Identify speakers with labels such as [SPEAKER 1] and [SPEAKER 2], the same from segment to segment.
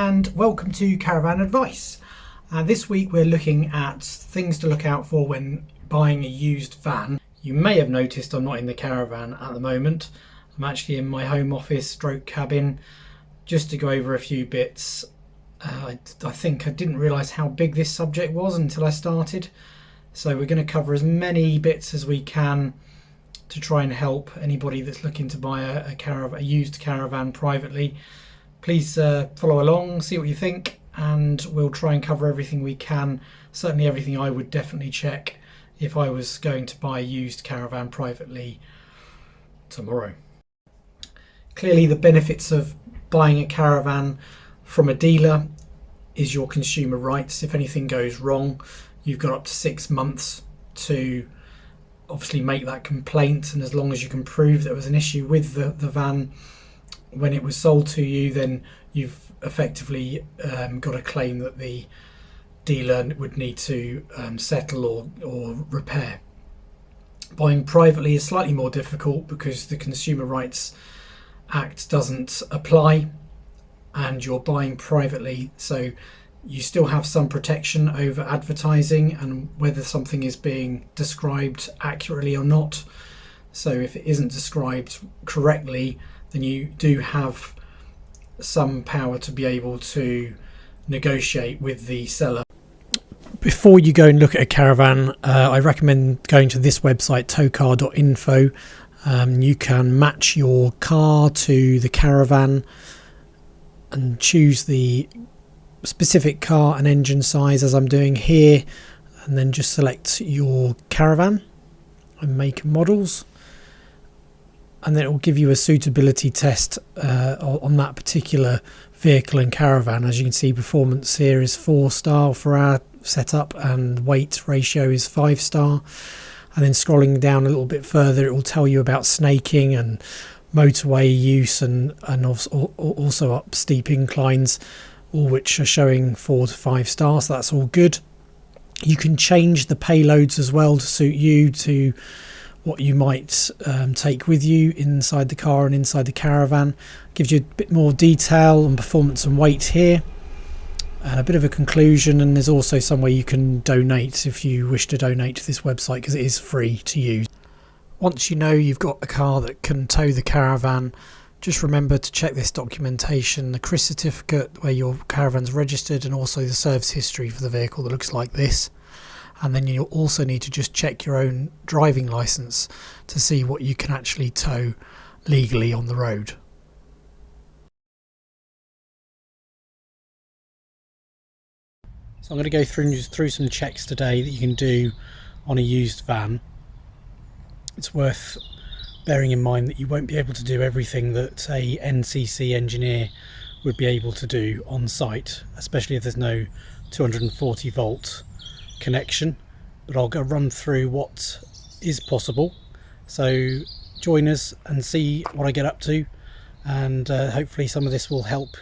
[SPEAKER 1] and welcome to Caravan Advice. This week we're looking at things to look out for when buying a used van. You may have noticed I'm not in the caravan at the moment. I'm actually in my home office stroke cabin just to go over a few bits. I think I didn't realise how big this subject was until I started. So we're going to cover as many bits as we can to try and help anybody that's looking to buy a used caravan privately. Please follow along, see what you think, and we'll try and cover everything we can. Certainly everything I would definitely check if I was going to buy a used caravan privately tomorrow. Clearly the benefits of buying a caravan from a dealer is your consumer rights. If anything goes wrong, you've got up to 6 months to obviously make that complaint, and as long as you can prove there was an issue with the van when it was sold to you, then you've effectively got a claim that the dealer would need to settle or repair. Buying privately is slightly more difficult because the Consumer Rights Act doesn't apply and you're buying privately, so you still have some protection over advertising and whether something is being described accurately or not. So if it isn't described correctly, then you do have some power to be able to negotiate with the seller. Before you go and look at a caravan, I recommend going to this website, tokar.info. You can match your car to the caravan and choose the specific car and engine size as I'm doing here, and then just select your caravan and make and models, and then it will give you a suitability test on that particular vehicle and caravan. As you can see, performance here is 4-star for our setup and weight ratio is 5-star. And then scrolling down a little bit further, it will tell you about snaking and motorway use and also up steep inclines, all which are showing 4 to 5 stars. So that's all good. You can change the payloads as well to suit you, to what you might take with you inside the car and inside the caravan. Gives you a bit more detail on performance and weight here, and a bit of a conclusion, and there's also somewhere you can donate if you wish to donate to this website, because it is free to use. Once you know you've got a car that can tow the caravan, just remember to check this documentation, the CRIS certificate where your caravan's registered, and also the service history for the vehicle that looks like this. And then you'll also need to just check your own driving licence to see what you can actually tow legally on the road. So I'm going to go through some checks today that you can do on a used van. It's worth bearing in mind that you won't be able to do everything that a NCC engineer would be able to do on site, especially if there's no 240 volt connection, but I'll go run through what is possible. So join us and see what I get up to, and hopefully some of this will help.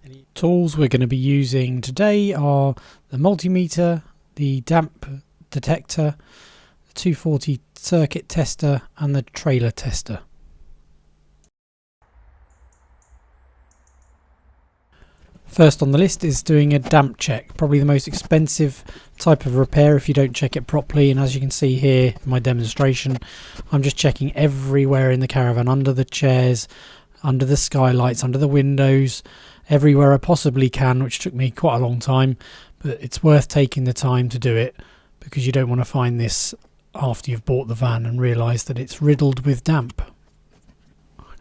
[SPEAKER 1] Any tools we're going to be using today are the multimeter, the damp detector, the 240 circuit tester and the trailer tester. First on the list is doing a damp check, probably the most expensive type of repair if you don't check it properly. And as you can see here in my demonstration, I'm just checking everywhere in the caravan, under the chairs, under the skylights, under the windows, everywhere I possibly can, which took me quite a long time, but it's worth taking the time to do it because you don't want to find this after you've bought the van and realise that it's riddled with damp.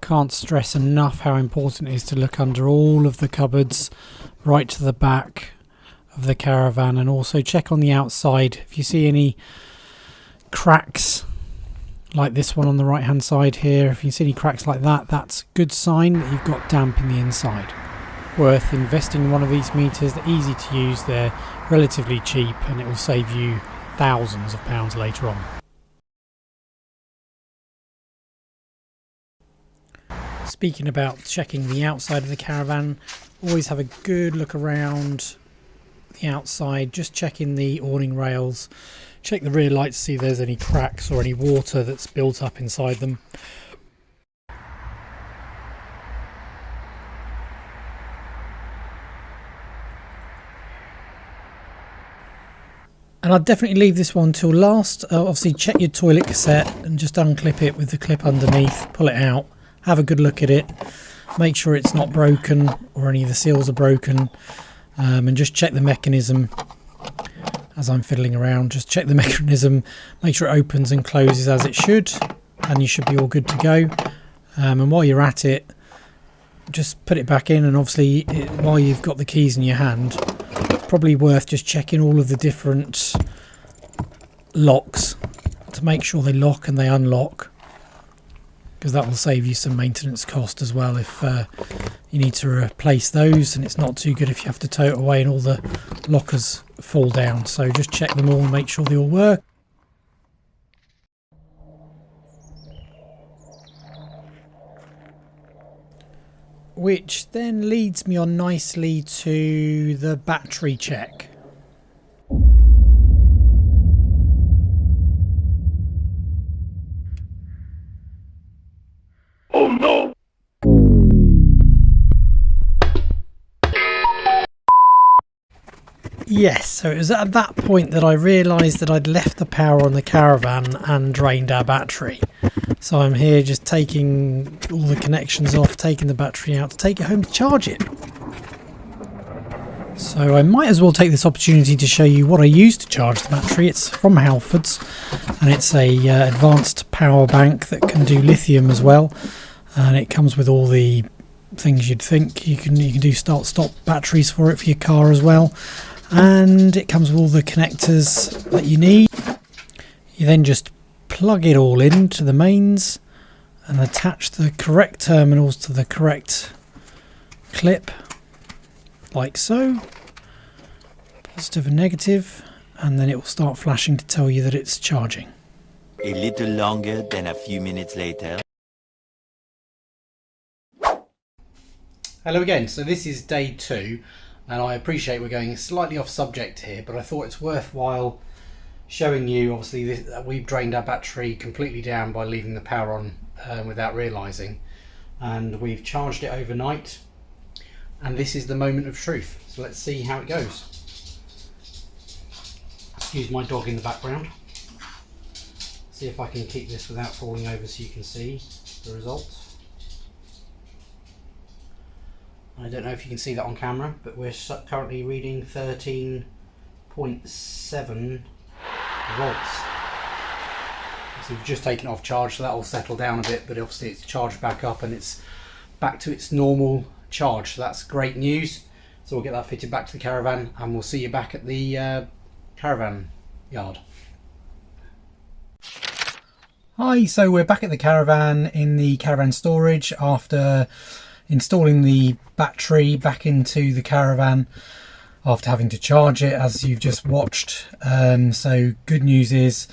[SPEAKER 1] Can't stress enough how important it is to look under all of the cupboards, right to the back of the caravan, and also check on the outside. If you see any cracks like this one on the right hand side here, if you see any cracks like that, that's a good sign that you've got damp in the inside. Worth investing in one of these meters. They're easy to use, they're relatively cheap, and it will save you thousands of pounds later on. Speaking about checking the outside of the caravan, always have a good look around the outside, just checking the awning rails, check the rear lights, see if there's any cracks or any water that's built up inside them. And I'd definitely leave this one till last. Obviously check your toilet cassette and just unclip it with the clip underneath, pull it out, have a good look at it, make sure it's not broken or any of the seals are broken, and just check the mechanism. As I'm fiddling around, just check the mechanism, make sure it opens and closes as it should, and you should be all good to go. And while you're at it, just put it back in, and obviously while you've got the keys in your hand, it's probably worth just checking all of the different locks to make sure they lock and they unlock, because that will save you some maintenance cost as well if you need to replace those, and it's not too good if you have to tow it away and all the lockers fall down. So just check them all and make sure they all work. Which then leads me on nicely to the battery check.
[SPEAKER 2] Oh no!
[SPEAKER 1] Yes, so it was at that point that I realised that I'd left the power on the Caravan and drained our battery. So I'm here just taking all the connections off, taking the battery out to take it home to charge it. So I might as well take this opportunity to show you what I use to charge the battery. It's from Halfords, and it's a advanced power bank that can do lithium as well, and it comes with all the things you'd think. You can do start-stop batteries for it for your car as well, and it comes with all the connectors that you need. You then just plug it all into the mains and attach the correct terminals to the correct clip, like so, positive and negative, and then it will start flashing to tell you that it's charging.
[SPEAKER 2] A little longer than a few minutes later.
[SPEAKER 1] Hello again. So this is day 2, and I appreciate we're going slightly off subject here, but I thought it's worthwhile showing you, obviously, that we've drained our battery completely down by leaving the power on without realising, and we've charged it overnight, and this is the moment of truth. So let's see how it goes. Excuse my dog in the background. See if I can keep this without falling over so you can see the result. I don't know if you can see that on camera, but we're currently reading 13.7 volts. So we've just taken it off charge, so that will settle down a bit, but obviously it's charged back up and it's back to its normal charge, so that's great news. So we'll get that fitted back to the Caravan, and we'll see you back at the Caravan yard. Hi, so we're back at the Caravan in the Caravan storage after installing the battery back into the Caravan after having to charge it, as you've just watched. So good news is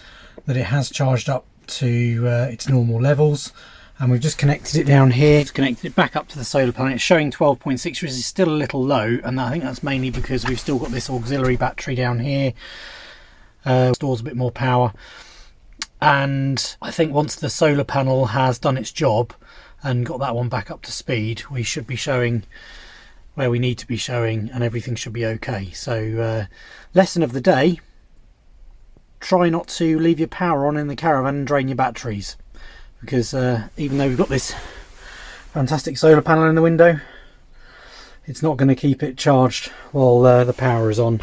[SPEAKER 1] that it has charged up to its normal levels, and we've just connected it down here. It's connected it back up to the solar panel. It's showing 12.6, which is still a little low, and I think that's mainly because we've still got this auxiliary battery down here. Stores a bit more power, and I think once the solar panel has done its job and got that one back up to speed, we should be showing where we need to be showing, and everything should be okay. So lesson of the day: try not to leave your power on in the Caravan and drain your batteries, because even though we've got this fantastic solar panel in the window, it's not going to keep it charged while the power is on,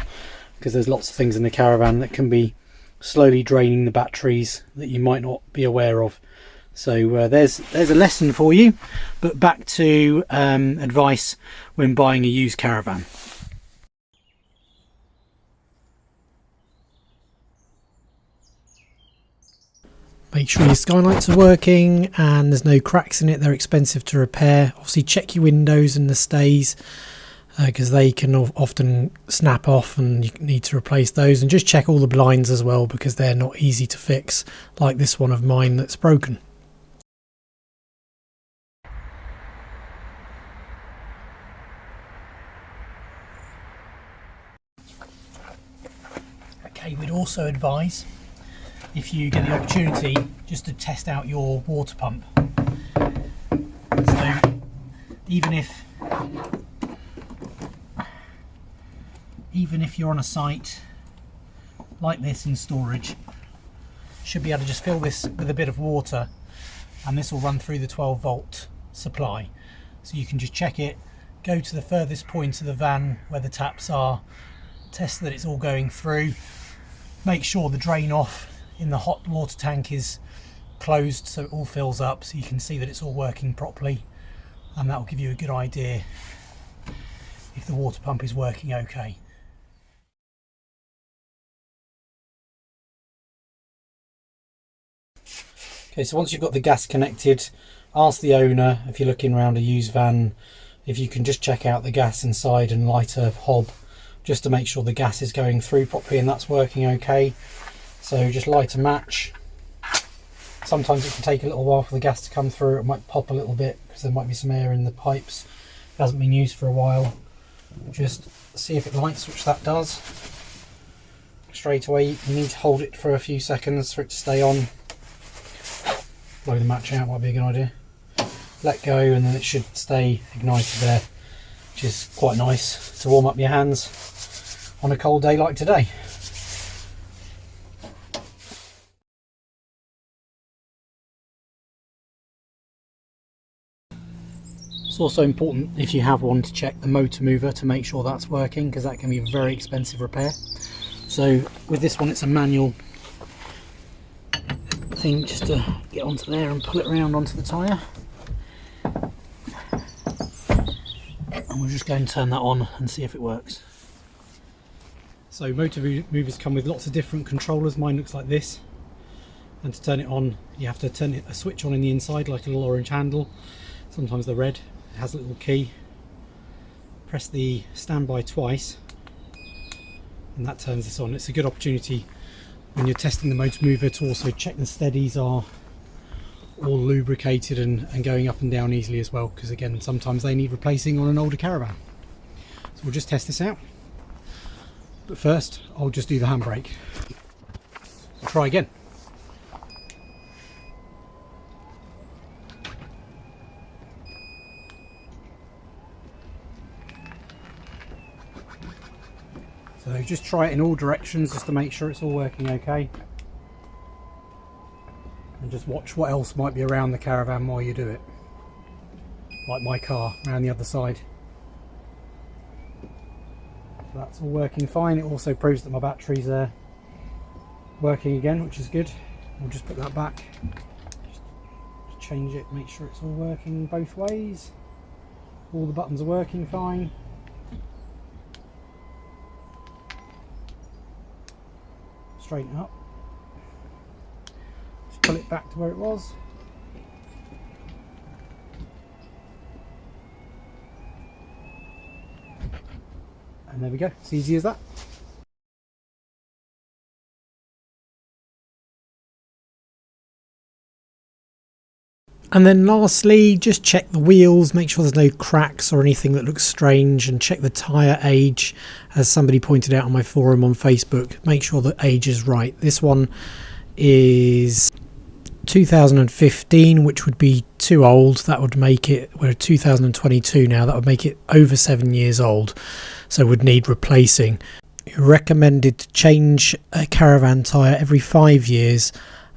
[SPEAKER 1] because there's lots of things in the Caravan that can be slowly draining the batteries that you might not be aware of. So there's a lesson for you, but back to advice when buying a used Caravan. Make sure your skylights are working and there's no cracks in it. They're expensive to repair. Obviously check your windows and the stays, because they can often snap off and you need to replace those. And just check all the blinds as well, because they're not easy to fix, like this one of mine that's broken. Okay, we'd also advise, if you get the opportunity, just to test out your water pump. So even if you're on a site like this in storage. Should be able to just fill this with a bit of water, and this will run through the 12-volt supply. So you can just check it, go to the furthest point of the van where the taps are, test that it's all going through, make sure the drain off in the hot water tank is closed so it all fills up, so you can see that it's all working properly, and that will give you a good idea if the water pump is working okay. Okay, so once you've got the gas connected, ask the owner, if you're looking around a used van, if you can just check out the gas inside and light a hob just to make sure the gas is going through properly and that's working okay. So just light a match. Sometimes it can take a little while for the gas to come through. It might pop a little bit because there might be some air in the pipes. It hasn't been used for a while. Just see if it lights, which that does. Straight away, you need to hold it for a few seconds for it to stay on. Blow the match out might be a good idea. Let go and then it should stay ignited there, which is quite nice to warm up your hands on a cold day like today. It's also important, if you have one, to check the motor mover to make sure that's working, because that can be a very expensive repair. So with this one, it's a manual thing, just to get onto there and pull it around onto the tyre. And we'll just go and turn that on and see if it works. So motor movers come with lots of different controllers. Mine looks like this, and to turn it on you have to turn a switch on in the inside, like a little orange handle, sometimes they're red. It has a little key. Press the standby twice and that turns this on. It's a good opportunity when you're testing the motor mover to also check the steadies are all lubricated and going up and down easily as well, because again, sometimes they need replacing on an older Caravan. So we'll just test this out, but first I'll just do the handbrake. I'll try again. So just try it in all directions just to make sure it's all working okay. And just watch what else might be around the Caravan while you do it. Like my car around the other side. So that's all working fine. It also proves that my batteries are working again, which is good. We'll just put that back. Just change it, make sure it's all working both ways. All the buttons are working fine. Straighten up. Just pull it back to where it was. And there we go. It's easy as that. And then lastly, just check the wheels, make sure there's no cracks or anything that looks strange, and check the tyre age. As somebody pointed out on my forum on Facebook, make sure the age is right. This one is 2015, which would be too old. That would make it, we're 2022 now, that would make it over 7 years old, so would need replacing. You're recommended to change a Caravan tyre every 5 years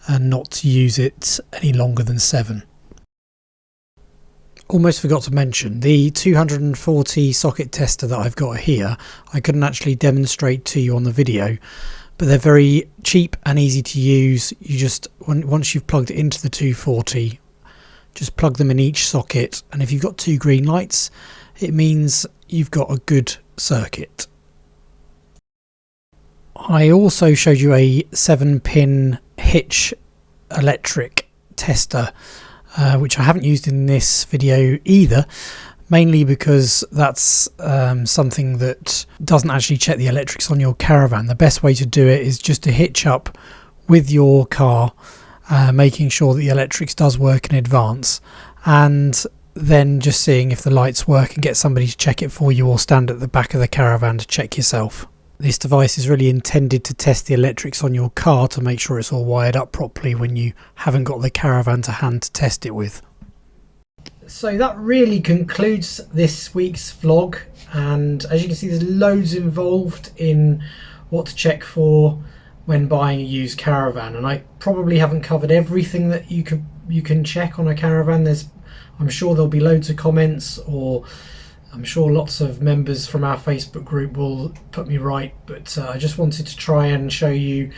[SPEAKER 1] and not to use it any longer than 7. Almost forgot to mention, the 240 socket tester that I've got here, I couldn't actually demonstrate to you on the video, but they're very cheap and easy to use. You just, once you've plugged it into the 240, just plug them in each socket, and if you've got 2 green lights, it means you've got a good circuit. I also showed you a 7-pin hitch electric tester, which I haven't used in this video either, mainly because that's something that doesn't actually check the electrics on your Caravan. The best way to do it is just to hitch up with your car, making sure that the electrics does work in advance, and then just seeing if the lights work and get somebody to check it for you, or stand at the back of the Caravan to check yourself. This device is really intended to test the electrics on your car to make sure it's all wired up properly when you haven't got the Caravan to hand to test it with. So that really concludes this week's vlog, and as you can see, there's loads involved in what to check for when buying a used caravan, and I probably haven't covered everything that you can check on a caravan. I'm sure there'll be loads of comments, or I'm sure lots of members from our Facebook group will put me right, but I just wanted to try and show you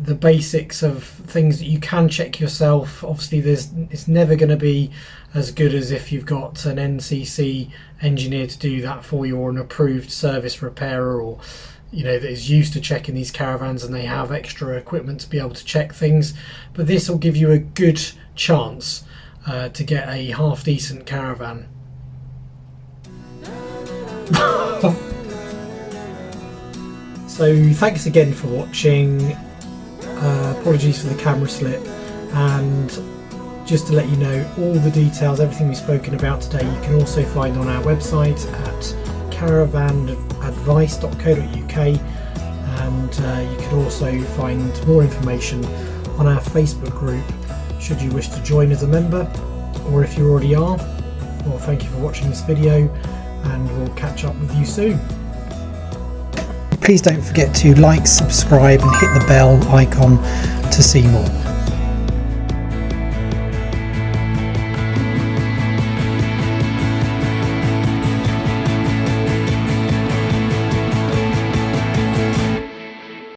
[SPEAKER 1] the basics of things that you can check yourself. Obviously it's never going to be as good as if you've got an NCC engineer to do that for you, or an approved service repairer, or that is used to checking these caravans and they have extra equipment to be able to check things. But this will give you a good chance to get a half decent caravan. So thanks again for watching. Apologies for the camera slip, and just to let you know, all the details, everything we've spoken about today, you can also find on our website at caravanadvice.co.uk, and you can also find more information on our Facebook group should you wish to join as a member, or if you already are. Well, thank you for watching this video, and we'll catch up with you soon. Please don't forget to like, subscribe and hit the bell icon to see more.